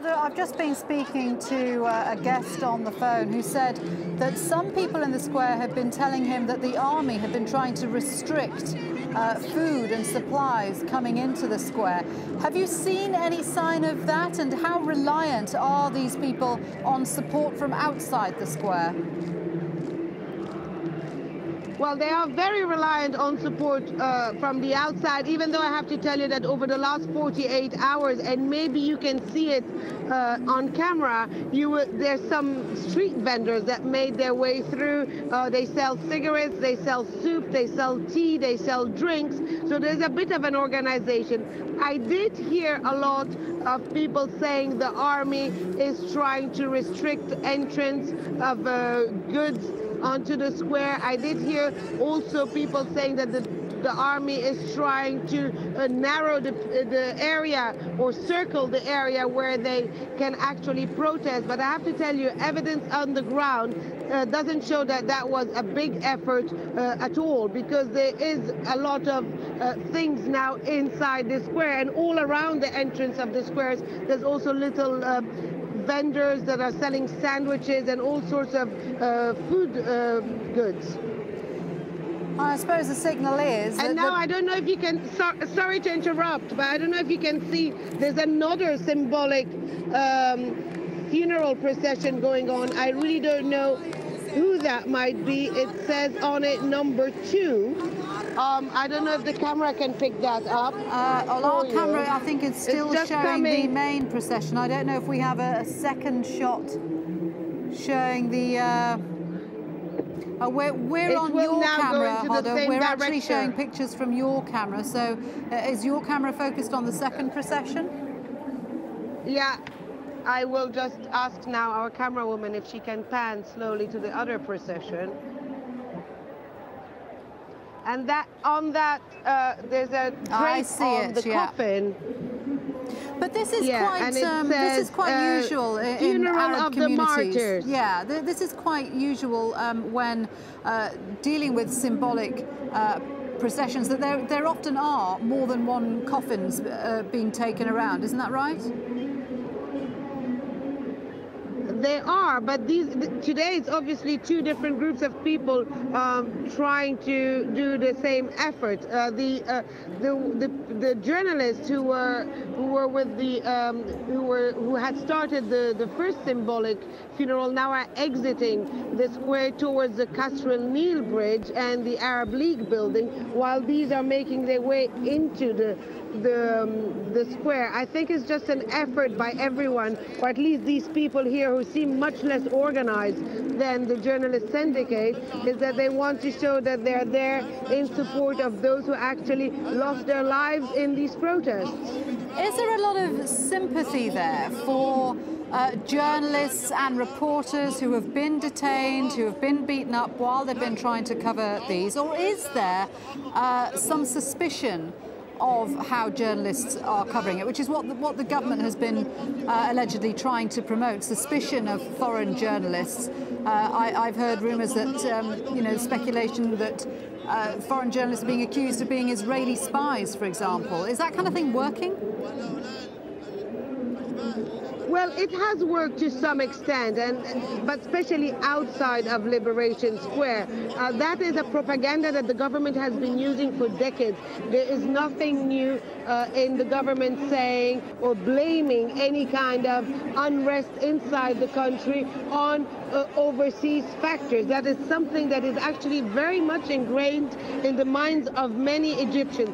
Hodder, I've just been speaking to a guest on the phone who said that some people in the square had been telling him that the army had been trying to restrict food and supplies coming into the square. Have you seen any sign of that, and how reliant are these people on support from outside the square? Well, they are very reliant on support from the outside, even though I have to tell you that over the last 48 hours, and maybe you can see it on camera, there's some street vendors that made their way through. They sell cigarettes, they sell soup, they sell tea, they sell drinks. So there's a bit of an organization. I did hear a lot of people saying the army is trying to restrict entrance of goods onto the square. I did hear also people saying that the army is trying to narrow the area or circle the area where they can actually protest. But I have to tell you, evidence on the ground doesn't show that that was a big effort at all, because there is a lot of things now inside the square, and all around the entrance of the squares there's also little vendors that are selling sandwiches and all sorts of food goods. I suppose the signal is... And now I don't know if you can... sorry to interrupt, but I don't know if you can see there's another symbolic funeral procession going on. I really don't know who that might be. It says on it number 2. I don't know if the camera can pick that up. Our camera, I think, is still showing the main procession. I don't know if we have a second shot showing the... we're on your camera, Hodder. We're actually showing pictures from your camera. So is your camera focused on the second procession? Yeah. I will just ask now our camera woman if she can pan slowly to the other procession. And that on that there's a drape on the coffin. But this is quite usual in Arab communities. Yeah, this is quite usual when dealing with symbolic processions, that there often are more than one coffins being taken around. Isn't that right? They are, but today it's obviously two different groups of people trying to do the same effort. The journalists who were with the who had started the first symbolic funeral now are exiting the square towards the Kasr al-Nil Bridge and the Arab League building, while these are making their way into the square. I think it's just an effort by everyone, or at least these people here who seem much less organized than the journalist syndicate, is that they want to show that they're there in support of those who actually lost their lives in these protests. Is there a lot of sympathy there for journalists and reporters who have been detained, who have been beaten up while they've been trying to cover these, or is there some suspicion of how journalists are covering it, which is what the government has been allegedly trying to promote, suspicion of foreign journalists? I've heard rumours that, speculation that foreign journalists are being accused of being Israeli spies, for example. Is that kind of thing working? Well, it has worked to some extent, but especially outside of Liberation Square. That is a propaganda that the government has been using for decades. There is nothing new in the government saying or blaming any kind of unrest inside the country on overseas factors. That is something that is actually very much ingrained in the minds of many Egyptians.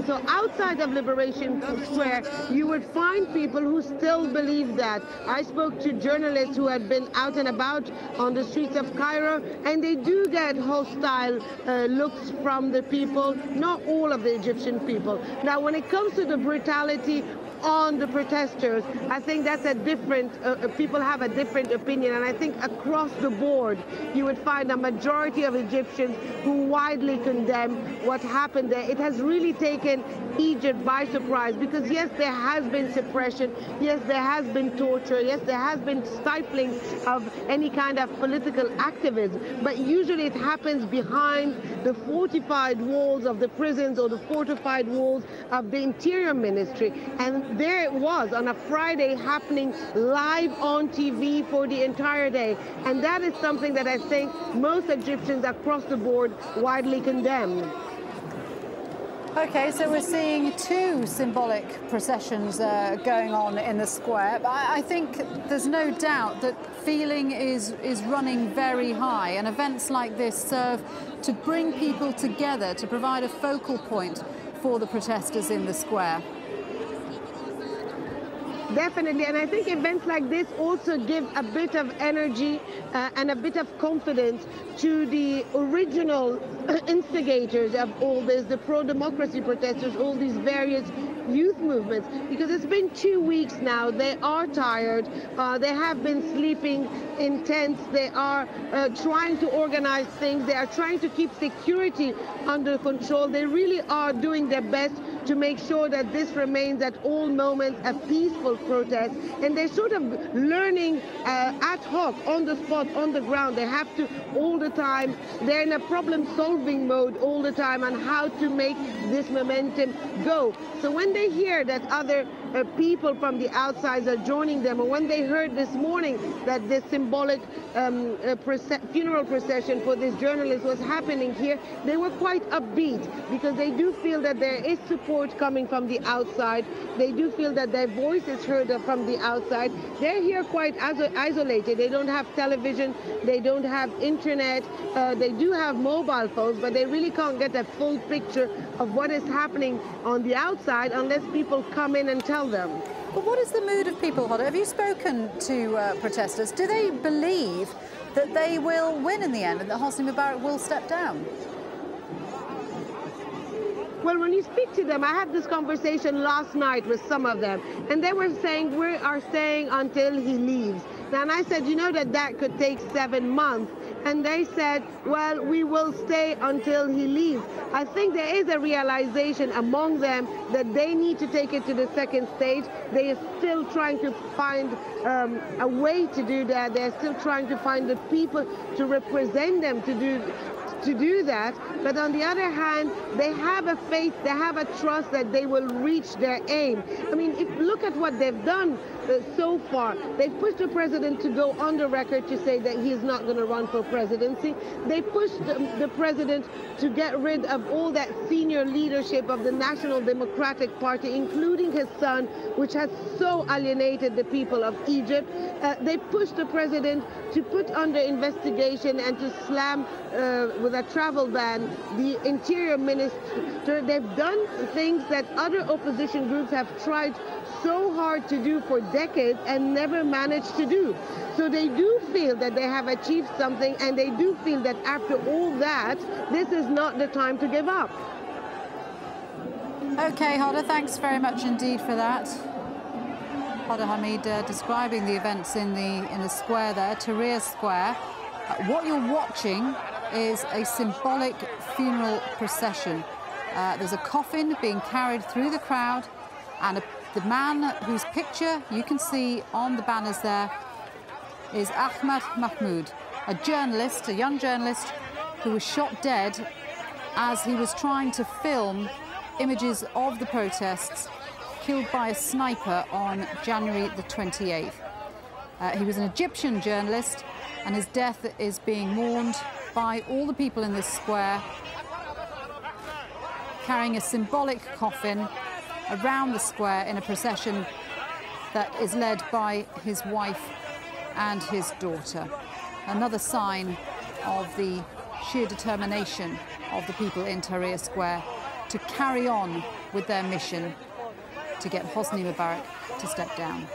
So outside of Liberation Square, you would find people who still believe that. I spoke to journalists who had been out and about on the streets of Cairo, and they do get hostile looks from the people, not all of the Egyptian people. Now, when it comes to the brutality on the protesters, I think that's a different, people have a different opinion, and I think across the board you would find a majority of Egyptians who widely condemn what happened there. It has really taken Egypt by surprise, because yes, there has been suppression, yes, there has been torture, yes, there has been stifling of any kind of political activism, but usually it happens behind the fortified walls of the prisons or the fortified walls of the Interior Ministry. And there it was on a Friday, happening live on TV for the entire day. And that is something that I think most Egyptians across the board widely condemn. Okay, so we're seeing two symbolic processions going on in the square. I think there's no doubt that feeling is running very high, and events like this serve to bring people together, to provide a focal point for the protesters in the square. Definitely, and I think events like this also give a bit of energy and a bit of confidence to the original instigators of all this, the pro-democracy protesters, all these various youth movements, because it's been 2 weeks now. They are tired. They have been sleeping in tents. They are trying to organize things. They are trying to keep security under control. They really are doing their best to make sure that this remains at all moments a peaceful protest. And they're sort of learning ad hoc, on the spot, on the ground. They have to all the time. They're in a problem-solving mode all the time on how to make this momentum go. So when they hear that other people from the outside are joining them, or when they heard this morning that this symbolic funeral procession for this journalist was happening here, they were quite upbeat, because they do feel that there is support coming from the outside. They do feel that their voice is heard from the outside. They're here quite isolated. They don't have television. They don't have internet. They do have mobile phones, but they really can't get a full picture of what is happening on the outside unless people come in and tell them. But what is the mood of people, Hoda? Have you spoken to protesters? Do they believe that they will win in the end and that Hosni Mubarak will step down? Well, when you speak to them, I had this conversation last night with some of them, and they were saying, we are staying until he leaves. And I said, you know that could take 7 months. And they said, well, we will stay until he leaves. I think there is a realization among them that they need to take it to the second stage. They are still trying to find a way to do that. They're still trying to find the people to represent them to do that. But on the other hand, they have a faith, they have a trust that they will reach their aim. I mean, look at what they've done so far. They've pushed the president to go on the record to say that he is not going to run for presidency. They pushed the president to get rid of all that senior leadership of the National Democratic Party, including his son, which has so alienated the people of Egypt. They pushed the president to put under investigation and to slam with a travel ban the Interior Minister. They've done things that other opposition groups have tried so hard to do for decades and never managed to do. So they do feel that they have achieved something, and they do feel that after all that, this is not the time to give up. Okay, Hoda, thanks very much indeed for that. Hoda Hamid describing the events in the square there, Tahrir Square. What you're watching is a symbolic funeral procession. There's a coffin being carried through the crowd, and the man whose picture you can see on the banners there is Ahmad Mahmoud, a journalist, a young journalist who was shot dead as he was trying to film images of the protests, killed by a sniper on January the 28th. He was an Egyptian journalist, and his death is being mourned by all the people in this square, carrying a symbolic coffin around the square in a procession that is led by his wife and his daughter. Another sign of the sheer determination of the people in Tahrir Square to carry on with their mission to get Hosni Mubarak to step down.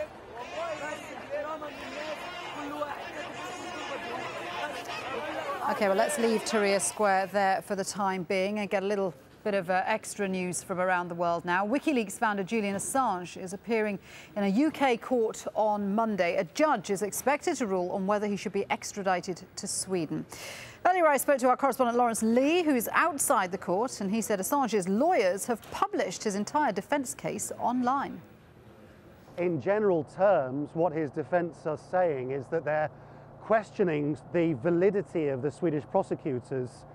Okay, well, let's leave Tahrir Square there for the time being and get a little bit of extra news from around the world now. WikiLeaks founder Julian Assange is appearing in a UK court on Monday. A judge is expected to rule on whether he should be extradited to Sweden. Earlier, I spoke to our correspondent Lawrence Lee, who's outside the court, and he said Assange's lawyers have published his entire defence case online. In general terms, what his defence are saying is that they're questioning the validity of the Swedish prosecutors'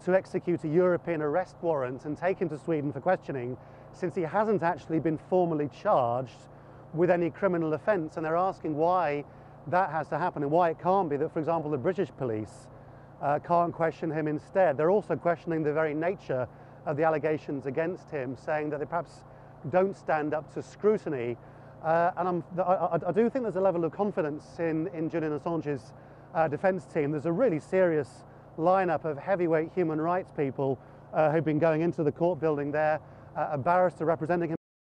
to execute a European arrest warrant and take him to Sweden for questioning, since he hasn't actually been formally charged with any criminal offence. And they're asking why that has to happen and why it can't be that, for example, the British police can't question him instead. They're also questioning the very nature of the allegations against him, saying that they perhaps don't stand up to scrutiny. And I do think there's a level of confidence in Julian Assange's defence team. There's a really serious lineup of heavyweight human rights people who've been going into the court building there, a barrister representing him